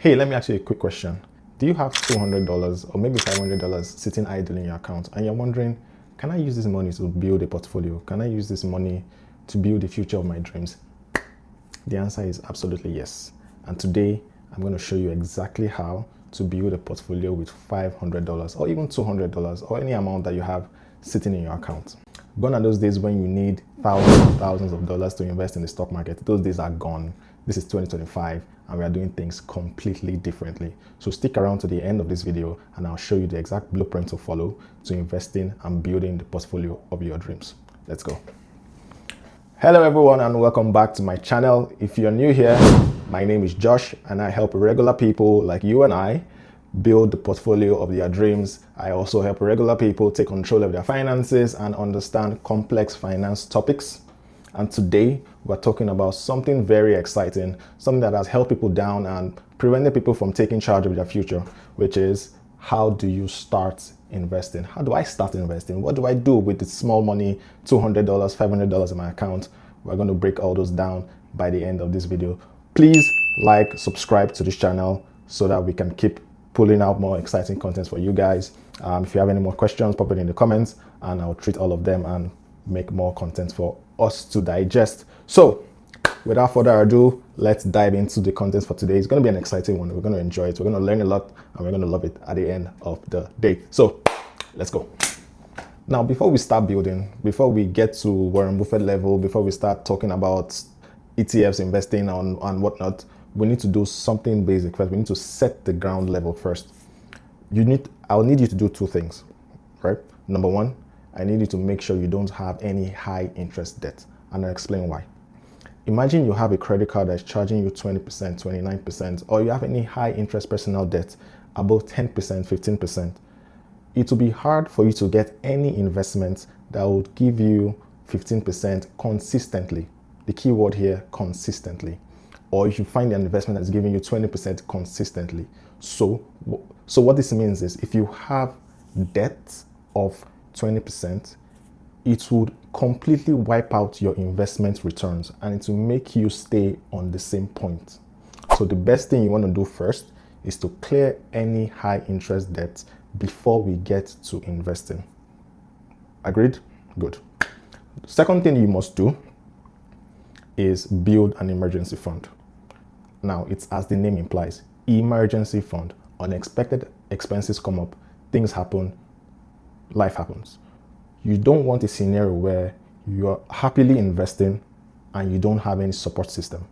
Hey, let me ask you a quick question. Do you have $200 or maybe $500 sitting idle in your account and you're wondering, can I use this money to build a portfolio? Can I use this money to build the future of my dreams? The answer is absolutely yes. And today I'm going to show you exactly how to build a portfolio with $500 or even $200 or any amount that you have sitting in your account. Gone are those days when you need thousands of dollars to invest in the stock market. Those days are gone. This is 2025 and we are doing things completely differently. So stick around to the end of this video and I'll show you the exact blueprint to follow to investing and building the portfolio of your dreams. Let's go. Hello everyone and welcome back to my channel. If you're new here, my name is Josh and I help regular people like you and I build the portfolio of their dreams. I also help regular people take control of their finances and understand complex finance topics. And today we're talking about something very exciting, something that has held people down and prevented people from taking charge of their future, which is how do you start investing? How do I start investing? What do I do with the small money, $200, $500 in my account? We're going to break all those down by the end of this video. Please like, subscribe to this channel so that we can keep pulling out more exciting content for you guys. If you have any more questions, pop it in the comments and I'll treat all of them and make more content for us to digest. So without further ado, let's dive into the content for today. It's going to be an exciting one. We're going to enjoy it. We're going to learn a lot and we're going to love it at the end of the day. So let's go. Now, before we start building, before we get to Warren Buffett level, before we start talking about ETFs, investing and whatnot, we need to do something basic first. We need to set the ground level first. I'll need you to do two things, right? Number one, I need you to make sure you don't have any high interest debt. And I'll explain why. Imagine you have a credit card that's charging you 20%, 29%, or you have any high interest personal debt, about 10%, 15%. It will be hard for you to get any investment that would give you 15% consistently. The key word here, consistently. Or if you find an investment that's giving you 20% consistently. So what this means is if you have debt of 20%, it would completely wipe out your investment returns and it will make you stay on the same point. So the best thing you want to do first is to clear any high interest debt before we get to investing. Agreed? Good. Second thing you must do is build an emergency fund. Now, it's as the name implies, emergency fund. Unexpected expenses come up, things happen, life happens. You don't want a scenario where you're happily investing and you don't have any support system.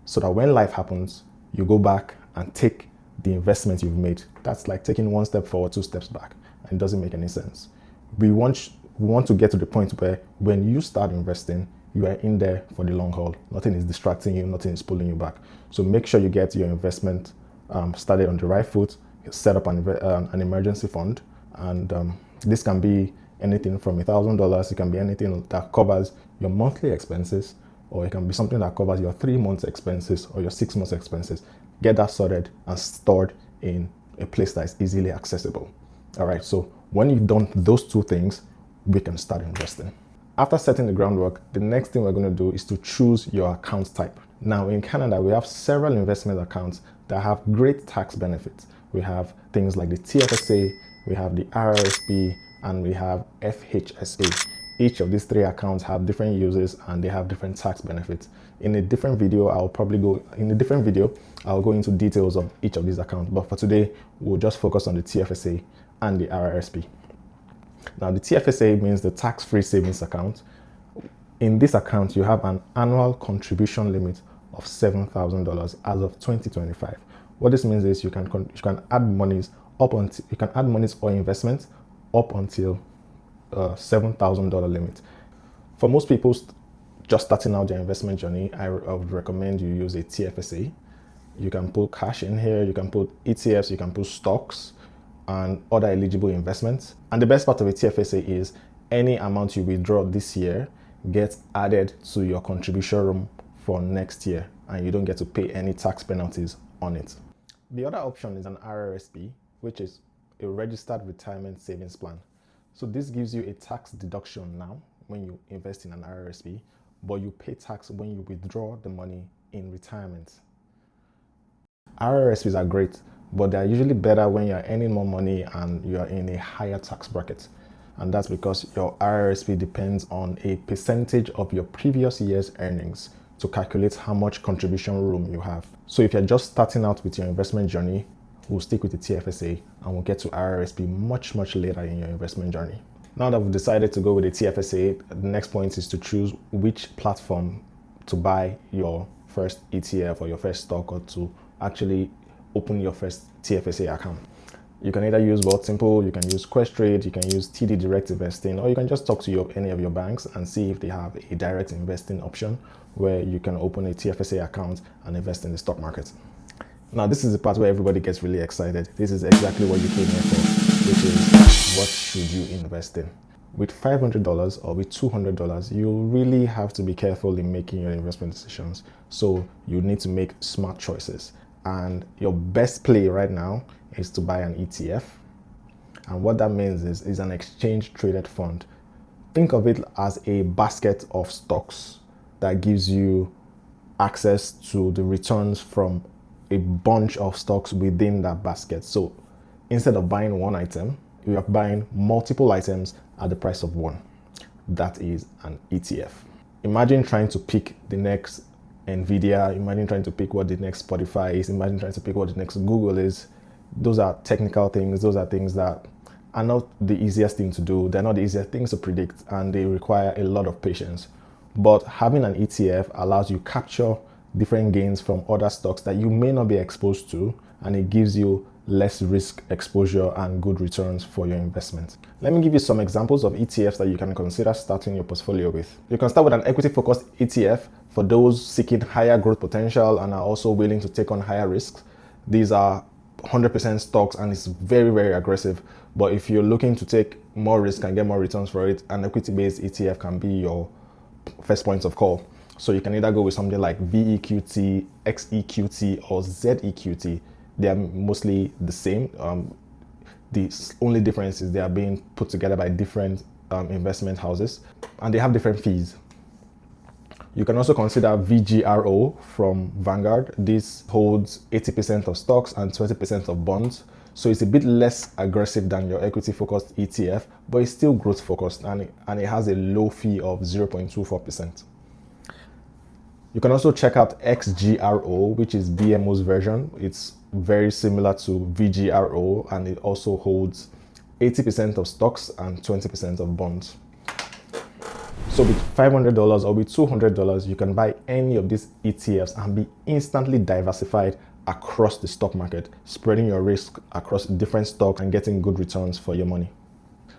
So that when life happens, you go back and take the investment you've made. That's like taking one step forward, two steps back, and it doesn't make any sense. We want to get to the point where when you start investing, you are in there for the long haul. Nothing is distracting you, nothing is pulling you back. So make sure you get your investment started on the right foot, set up an emergency fund, and this can be anything from $1,000, it can be anything that covers your monthly expenses, or it can be something that covers your 3 months expenses or your 6 months expenses. Get that sorted and stored in a place that is easily accessible. All right, so when you've done those two things, we can start investing. After setting the groundwork, the next thing we're going to do is to choose your account type. Now in Canada, we have several investment accounts that have great tax benefits. We have things like the TFSA, we have the RRSP, and we have FHSA. Each of these three accounts have different uses and they have different tax benefits. In a different video, I'll go into details of each of these accounts. But for today, we'll just focus on the TFSA and the RRSP. Now, the TFSA means the tax-free savings account. In this account, you have an annual contribution limit of $7,000 as of 2025. What this means is you can add monies or investments up until $7,000 limit. For most people just starting out their investment journey, I would recommend you use a TFSA. You can put cash in here, you can put ETFs, you can put stocks and other eligible investments. And the best part of a TFSA is any amount you withdraw this year gets added to your contribution room for next year and you don't get to pay any tax penalties on it. The other option is an RRSP, which is a registered retirement savings plan. So this gives you a tax deduction now when you invest in an RRSP, but you pay tax when you withdraw the money in retirement. RRSPs are great, but they're usually better when you're earning more money and you're in a higher tax bracket. And that's because your RRSP depends on a percentage of your previous year's earnings to calculate how much contribution room you have. So if you're just starting out with your investment journey, we'll stick with the TFSA and we'll get to RRSP much later in your investment journey. Now that we've decided to go with the TFSA, the next point is to choose which platform to buy your first ETF or your first stock, or to actually open your first TFSA account. You can either use Wealthsimple, you can use Questrade, you can use TD Direct Investing, or you can just talk to any of your banks and see if they have a direct investing option where you can open a TFSA account and invest in the stock market. Now, this is the part where everybody gets really excited. This is exactly what you came here for, which is what should you invest in? With $500 or with $200, you really have to be careful in making your investment decisions. So you need to make smart choices. And your best play right now is to buy an ETF. And what that means is an exchange traded fund. Think of it as a basket of stocks that gives you access to the returns from a bunch of stocks within that basket. So instead of buying one item, you are buying multiple items at the price of one. That is an ETF. Imagine trying to pick the next Nvidia, imagine trying to pick what the next Spotify is, imagine trying to pick what the next Google is. Those are technical things, those are things that are not the easiest thing to do, they're not the easiest things to predict, and they require a lot of patience. But having an ETF allows you to capture different gains from other stocks that you may not be exposed to, and it gives you less risk exposure and good returns for your investment. Let me give you some examples of ETFs that you can consider starting your portfolio with. You can start with an equity-focused ETF for those seeking higher growth potential and are also willing to take on higher risks. These are 100% stocks and it's very aggressive. But if you're looking to take more risk and get more returns for it, an equity-based ETF can be your first point of call. So you can either go with something like VEQT, XEQT, or ZEQT. They are mostly the same. The only difference is they are being put together by different investment houses, and they have different fees. You can also consider VGRO from Vanguard. This holds 80% of stocks and 20% of bonds. So it's a bit less aggressive than your equity-focused ETF, but it's still growth-focused, and it has a low fee of 0.24%. You can also check out XGRO, which is BMO's version. It's very similar to VGRO, and it also holds 80% of stocks and 20% of bonds. So with $500 or with $200, you can buy any of these ETFs and be instantly diversified across the stock market, spreading your risk across different stocks and getting good returns for your money.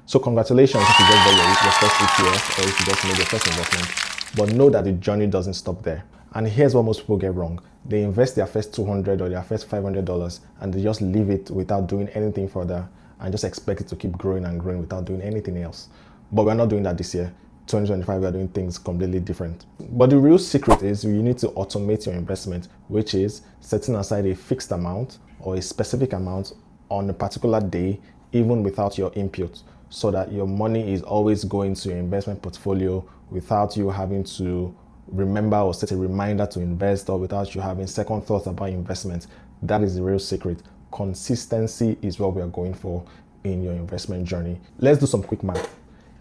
So congratulations if you just bought your first ETF or if you just made your first investment. But know that the journey doesn't stop there. And here's what most people get wrong. They invest their first $200 or their first $500 and they just leave it without doing anything further and just expect it to keep growing and growing without doing anything else. But we're not doing that this year. 2025, we're doing things completely different. But the real secret is you need to automate your investment, which is setting aside a fixed amount or a specific amount on a particular day, even without your input, so that your money is always going to your investment portfolio without you having to remember or set a reminder to invest, or without you having second thoughts about investment. That is the real secret. Consistency is what we are going for in your investment journey. Let's do some quick math.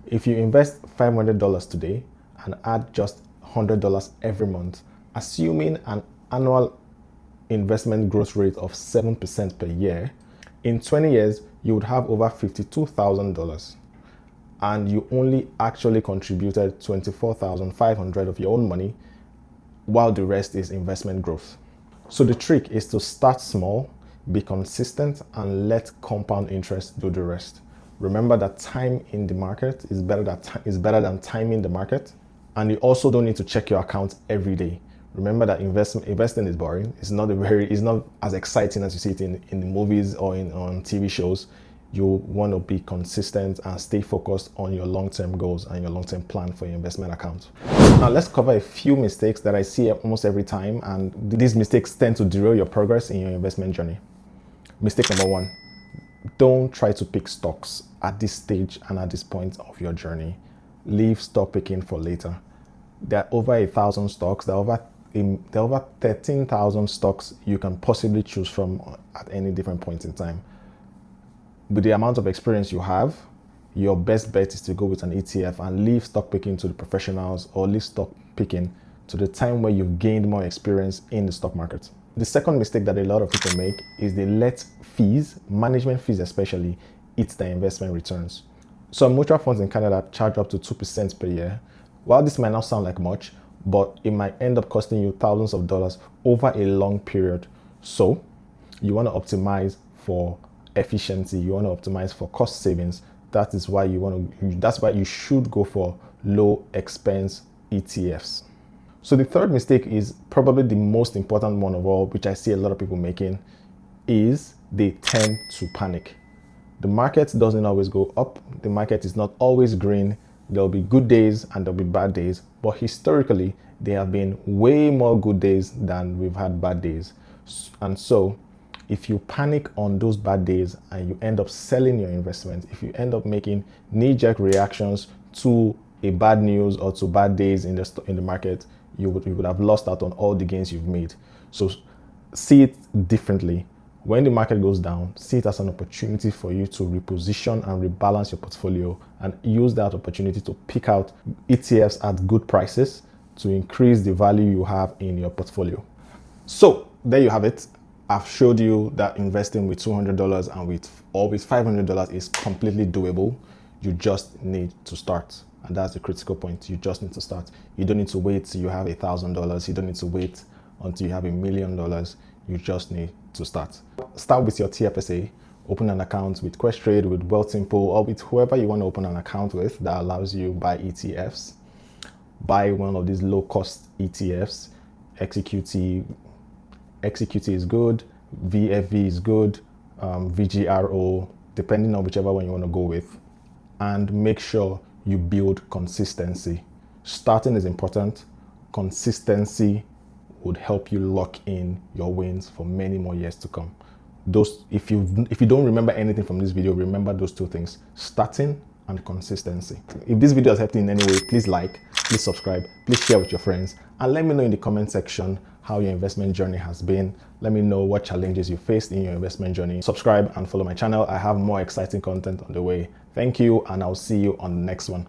If you invest $500 today and add just $100 every month, assuming an annual investment growth rate of 7% per year, in 20 years, you would have over $52,000. And you only actually contributed $24,500 of your own money, while the rest is investment growth. So the trick is to start small, be consistent, and let compound interest do the rest. Remember that time in the market is better than timing the market. And you also don't need to check your account every day. Remember that investing is boring. It's not as exciting as you see it in the movies or on TV shows. You want to be consistent and stay focused on your long-term goals and your long-term plan for your investment account. Now let's cover a few mistakes that I see almost every time, and these mistakes tend to derail your progress in your investment journey. Mistake number one, don't try to pick stocks at this stage and at this point of your journey. Leave stock picking for later. There are over 1,000 stocks, there are over there are over 13,000 stocks you can possibly choose from at any different point in time. With the amount of experience you have, your best bet is to go with an ETF and leave stock picking to the professionals, or leave stock picking to the time where you've gained more experience in the stock market. The second mistake that a lot of people make is they let fees, management fees especially, eat their investment returns. Some mutual funds in Canada charge up to 2% per year. While this might not sound like much, but it might end up costing you thousands of dollars over a long period. So you want to optimize for efficiency, you want to optimize for cost savings. That's why you should go for low expense ETFs. So the third mistake is probably the most important one of all, which I see a lot of people making, is they tend to panic. The market doesn't always go up. The market is not always green. There'll be good days and there'll be bad days. But historically, there have been way more good days than we've had bad days. And so if you panic on those bad days and you end up selling your investment, if you end up making knee-jerk reactions to a bad news or to bad days in the market, you would have lost out on all the gains you've made. So see it differently. When the market goes down, see it as an opportunity for you to reposition and rebalance your portfolio, and use that opportunity to pick out ETFs at good prices to increase the value you have in your portfolio. So there you have it. I've showed you that investing with $200 and with $500 is completely doable. You just need to start. And that's the critical point. You just need to start. You don't need to wait till you have $1,000. You don't need to wait until you have $1 million. You just need to start. Start with your TFSA. Open an account with Questrade, with Wealthsimple, or with whoever you want to open an account with that allows you buy ETFs. Buy one of these low-cost ETFs. XGRO is good. VFV is good. VGRO, depending on whichever one you want to go with. And make sure you build consistency. Starting is important. Consistency would help you lock in your wins for many more years to come. If you don't remember anything from this video, remember those two things: starting and consistency. If this video has helped you in any way, please like, please subscribe, please share with your friends, and let me know in the comment section how your investment journey has been. Let me know what challenges you faced in your investment journey. Subscribe and follow my channel. I have more exciting content on the way. Thank you, and I'll see you on the next one.